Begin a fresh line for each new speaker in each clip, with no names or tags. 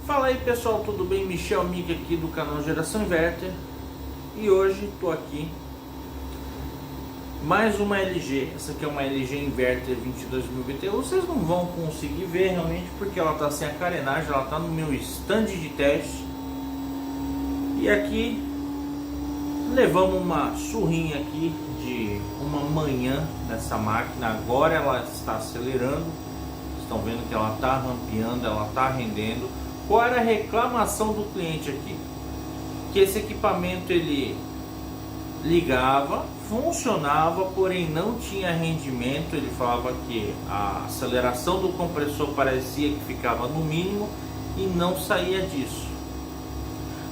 Fala aí pessoal, tudo bem? Michel Mig aqui do canal Geração Inverter. E hoje tô aqui mais uma LG. Essa aqui é uma LG Inverter 22.021. Vocês não vão conseguir ver realmente porque ela tá sem a carenagem. Ela tá no meu stand de teste. E aqui levamos uma surrinha aqui de uma manhã nessa máquina. Agora ela está acelerando. Estão vendo que ela está rampeando, ela está rendendo. Qual era a reclamação do cliente aqui? Que esse equipamento ele ligava, funcionava, porém não tinha rendimento. Ele falava que a aceleração do compressor parecia que ficava no mínimo e não saía disso.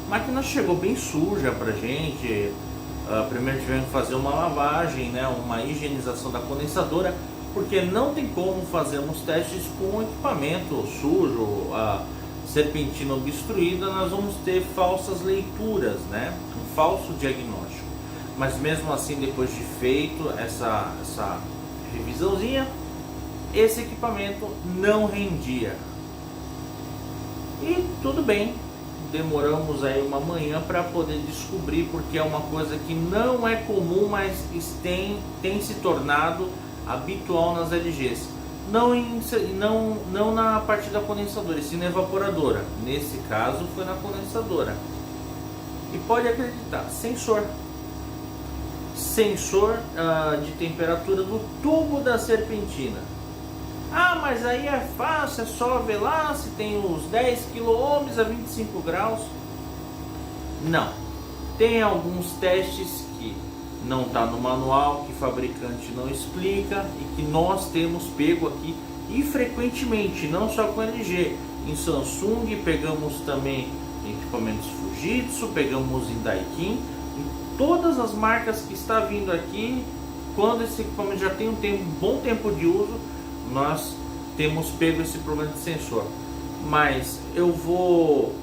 A máquina chegou bem suja pra gente. Primeiro tivemos que fazer uma lavagem, né, uma higienização da condensadora, porque não tem como fazermos testes com equipamento sujo, a serpentina obstruída. Nós vamos ter falsas leituras, né, um falso diagnóstico. Mas mesmo assim, depois de feito essa revisãozinha, esse equipamento não rendia. E tudo bem, demoramos aí uma manhã para poder descobrir, porque é uma coisa que não é comum, mas tem se tornado habitual nas LGs. Não na parte da condensadora, e sim na evaporadora. Nesse caso foi na condensadora. E pode acreditar, sensor de temperatura do tubo da serpentina. Ah, mas aí é fácil, é só ver lá se tem os 10 kΩ a 25 graus. Não, tem alguns testes que não está no manual, que o fabricante não explica e que nós temos pego aqui e frequentemente, não só com LG, em Samsung, pegamos também em equipamentos Fujitsu, pegamos em Daikin, em todas as marcas que está vindo aqui. Quando esse equipamento já tem um bom tempo de uso, nós temos pego esse problema de sensor. Mas eu vou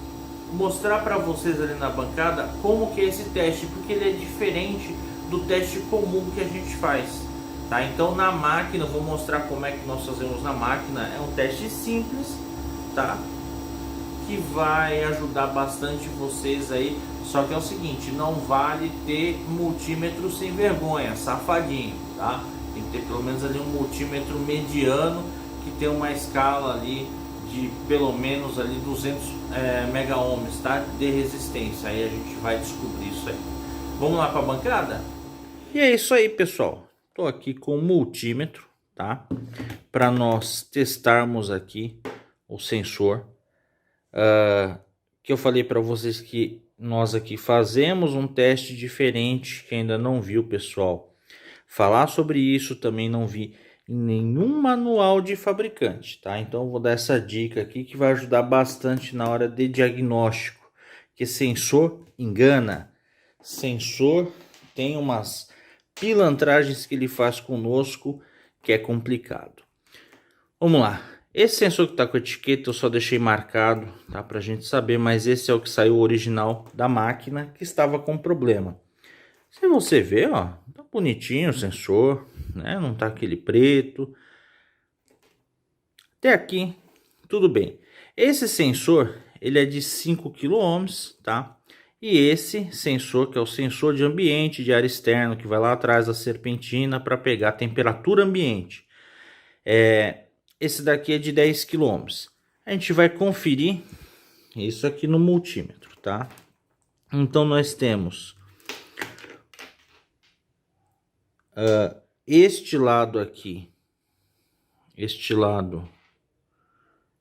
mostrar para vocês ali na bancada como que é esse teste, porque ele é diferente do teste comum que a gente faz, tá? Então na máquina, eu vou mostrar como é que nós fazemos na máquina. É um teste simples, tá? Que vai ajudar bastante vocês aí. Só que é o seguinte, não vale ter multímetro sem vergonha, safadinho, tá? Tem que ter pelo menos ali um multímetro mediano que tem uma escala ali de pelo menos ali 200 mega ohms, tá? De resistência. Aí a gente vai descobrir isso aí. Vamos lá para a bancada? E é isso aí, pessoal. Tô aqui com o multímetro, tá? Para nós testarmos aqui o sensor. Que eu falei para vocês que nós aqui fazemos um teste diferente, que ainda não viu, pessoal. Falar sobre isso também não vi em nenhum manual de fabricante, tá? Então eu vou dar essa dica aqui que vai ajudar bastante na hora de diagnóstico. Que sensor engana. Sensor tem umas pilantragens que ele faz conosco que é complicado. Vamos lá. Esse sensor que está com etiqueta eu só deixei marcado, tá, pra gente saber, mas esse é o que saiu original da máquina que estava com problema. Se você ver, ó, tá bonitinho o sensor, né? Não tá aquele preto. Até aqui tudo bem. Esse sensor, ele é de 5 kΩ, tá? E esse sensor, que é o sensor de ambiente, de ar externo, que vai lá atrás da serpentina para pegar a temperatura ambiente. Esse daqui é de 10 kΩ. A gente vai conferir isso aqui no multímetro, tá? Então nós temos este lado aqui. Este lado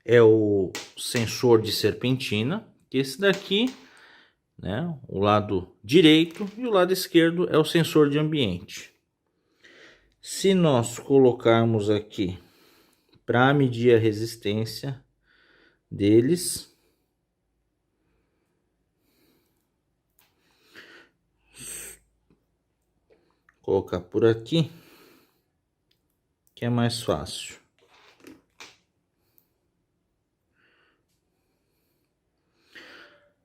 é o sensor de serpentina. Esse daqui, né, o lado direito, e o lado esquerdo é o sensor de ambiente. Se nós colocarmos aqui para medir a resistência deles, colocar por aqui que é mais fácil.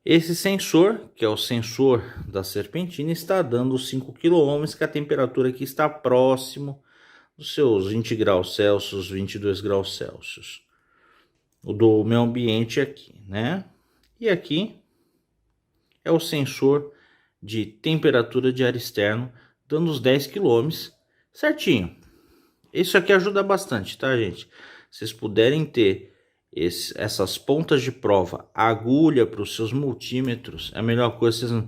Esse sensor, que é o sensor da serpentina, está dando 5 kΩ, que a temperatura aqui está próximo dos seus 20 graus Celsius, 22 graus Celsius. O do meu ambiente aqui, né? E aqui é o sensor de temperatura de ar externo, dando os 10 km certinho. Isso aqui ajuda bastante, tá, gente? Se vocês puderem ter essas pontas de prova, agulha para os seus multímetros, é a melhor coisa.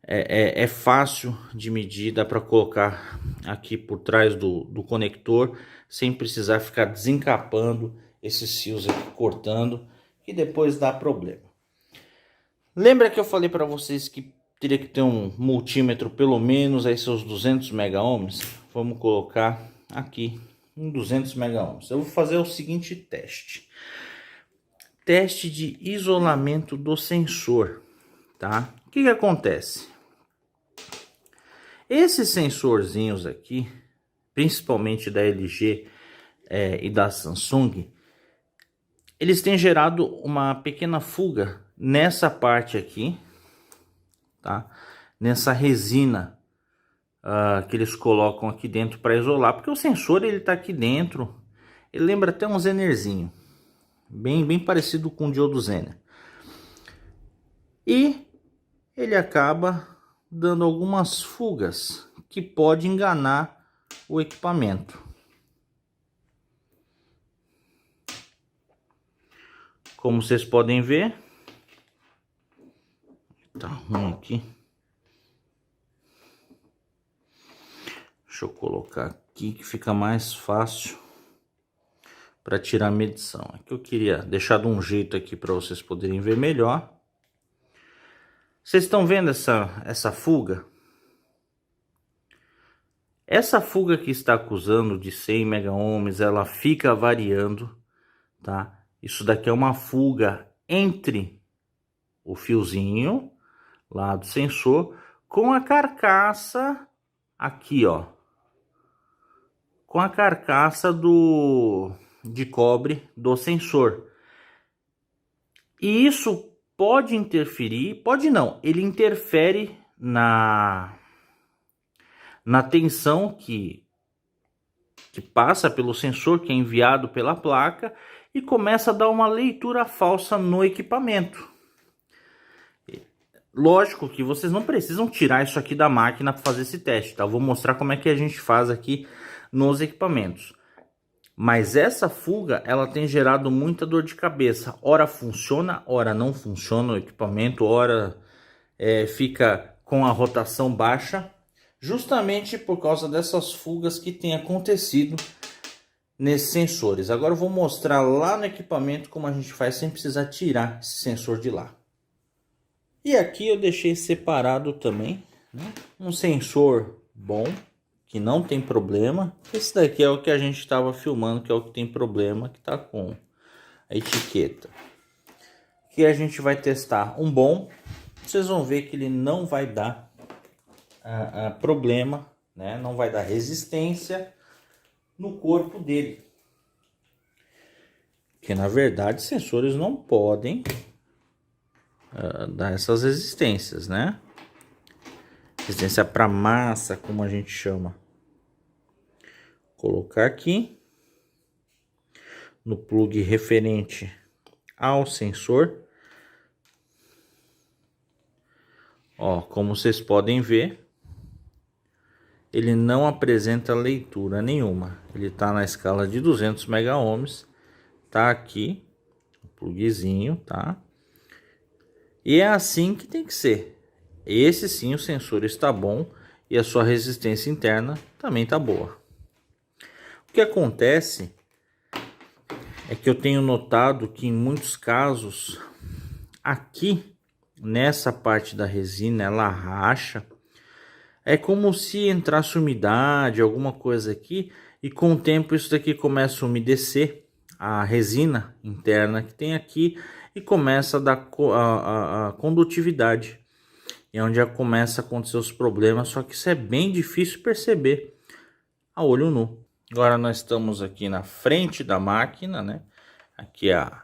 É fácil de medir, dá para colocar aqui por trás do conector, sem precisar ficar desencapando esses fios aqui, cortando, e depois dá problema. Lembra que eu falei para vocês que teria que ter um multímetro pelo menos aí seus 200 mega ohms? Vamos colocar aqui em 200 mega ohms. Eu vou fazer o seguinte teste. Teste de isolamento do sensor, tá? O que acontece? Esses sensorzinhos aqui, principalmente da LG e da Samsung, eles têm gerado uma pequena fuga nessa parte aqui, tá? Nessa resina que eles colocam aqui dentro para isolar, porque o sensor ele tá aqui dentro, ele lembra até um Zenerzinho, bem parecido com o diodo Zener, e ele acaba dando algumas fugas que pode enganar o equipamento. Como vocês podem ver, tá ruim aqui. Deixa eu colocar aqui que fica mais fácil para tirar a medição. Aqui eu queria deixar de um jeito aqui para vocês poderem ver melhor. Vocês estão vendo essa fuga? Essa fuga que está acusando de 100 mega ohms, ela fica variando, tá? Isso daqui é uma fuga entre o fiozinho lá do sensor com a carcaça aqui, ó, com a carcaça de cobre do sensor. E isso pode interferir, pode não, ele interfere na tensão que passa pelo sensor, que é enviado pela placa, e começa a dar uma leitura falsa no equipamento. Lógico que vocês não precisam tirar isso aqui da máquina para fazer esse teste, tá? Eu vou mostrar como é que a gente faz aqui nos equipamentos. Mas essa fuga, ela tem gerado muita dor de cabeça. Ora funciona, ora não funciona o equipamento, ora fica com a rotação baixa, justamente por causa dessas fugas que tem acontecido nesses sensores. Agora eu vou mostrar lá no equipamento como a gente faz sem precisar tirar esse sensor de lá. E aqui eu deixei separado também, né, um sensor bom, que não tem problema. Esse daqui é o que a gente estava filmando, que é o que tem problema, que está com a etiqueta. Aqui a gente vai testar um bom. Vocês vão ver que ele não vai dar problema, né? Não vai dar resistência no corpo dele. Porque na verdade sensores não podem dar essas resistências, né? Resistência para massa, como a gente chama. Colocar aqui no plug referente ao sensor. Ó, como vocês podem ver, ele não apresenta leitura nenhuma. Ele está na escala de 200 mega ohms. Tá aqui o plugzinho, tá? E é assim que tem que ser. Esse sim, o sensor está bom e a sua resistência interna também está boa. O que acontece é que eu tenho notado que em muitos casos aqui nessa parte da resina ela racha. É como se entrasse umidade, alguma coisa aqui, e com o tempo isso daqui começa a umedecer a resina interna que tem aqui e começa a dar a condutividade. É onde já começa a acontecer os problemas, só que isso é bem difícil perceber a olho nu. Agora nós estamos aqui na frente da máquina, né? Aqui é a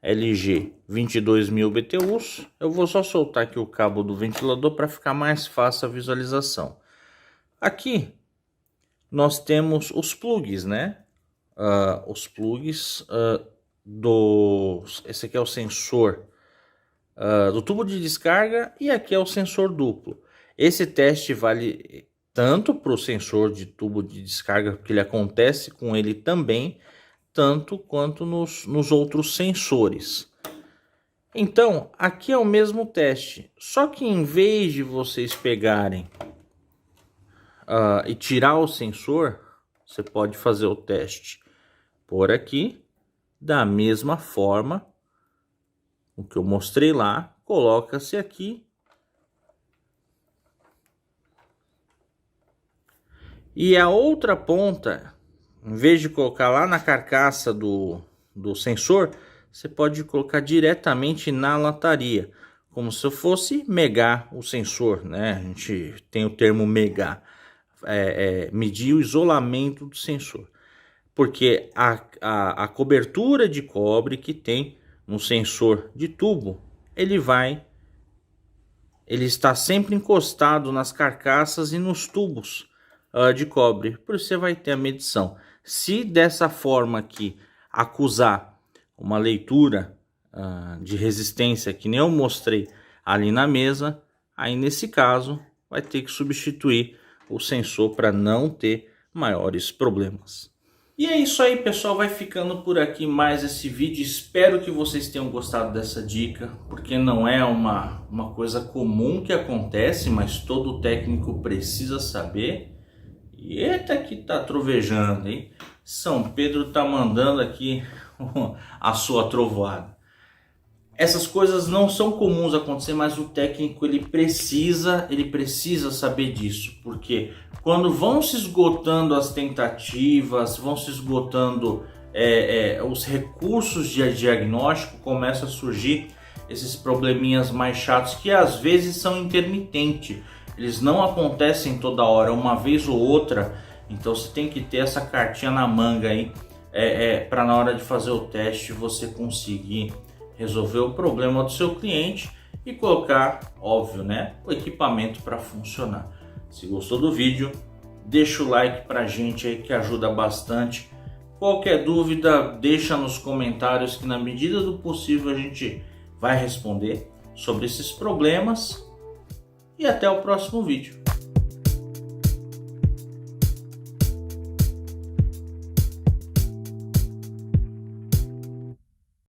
LG 22.000 BTUs. Eu vou só soltar aqui o cabo do ventilador para ficar mais fácil a visualização. Aqui nós temos os plugs, né? Os plugs esse aqui é o sensor do tubo de descarga, e aqui é o sensor duplo. Esse teste vale tanto para o sensor de tubo de descarga, porque ele acontece com ele também, tanto quanto nos outros sensores. Então, aqui é o mesmo teste, só que em vez de vocês pegarem e tirar o sensor, você pode fazer o teste por aqui, da mesma forma, o que eu mostrei lá, coloca-se aqui. E a outra ponta, em vez de colocar lá na carcaça do sensor, você pode colocar diretamente na lataria, como se eu fosse megar o sensor, né? A gente tem o termo megar, medir o isolamento do sensor. Porque a cobertura de cobre que tem no sensor de tubo, ele está sempre encostado nas carcaças e nos tubos de cobre, por isso você vai ter a medição. Se dessa forma aqui acusar uma leitura de resistência que nem eu mostrei ali na mesa, aí nesse caso vai ter que substituir o sensor para não ter maiores problemas. E é isso aí, pessoal, vai ficando por aqui mais esse vídeo. Espero que vocês tenham gostado dessa dica, porque não é uma coisa comum que acontece, mas todo técnico precisa saber. E eita que tá trovejando, hein? São Pedro tá mandando aqui a sua trovoada. Essas coisas não são comuns acontecer, mas o técnico ele precisa saber disso, porque quando vão se esgotando as tentativas, vão se esgotando os recursos de diagnóstico, começam a surgir esses probleminhas mais chatos que às vezes são intermitentes. Eles não acontecem toda hora, uma vez ou outra. Então você tem que ter essa cartinha na manga aí, para na hora de fazer o teste você conseguir resolver o problema do seu cliente e colocar, óbvio, né, o equipamento para funcionar. Se gostou do vídeo, deixa o like pra gente aí que ajuda bastante. Qualquer dúvida, deixa nos comentários que na medida do possível a gente vai responder sobre esses problemas. E até o próximo vídeo.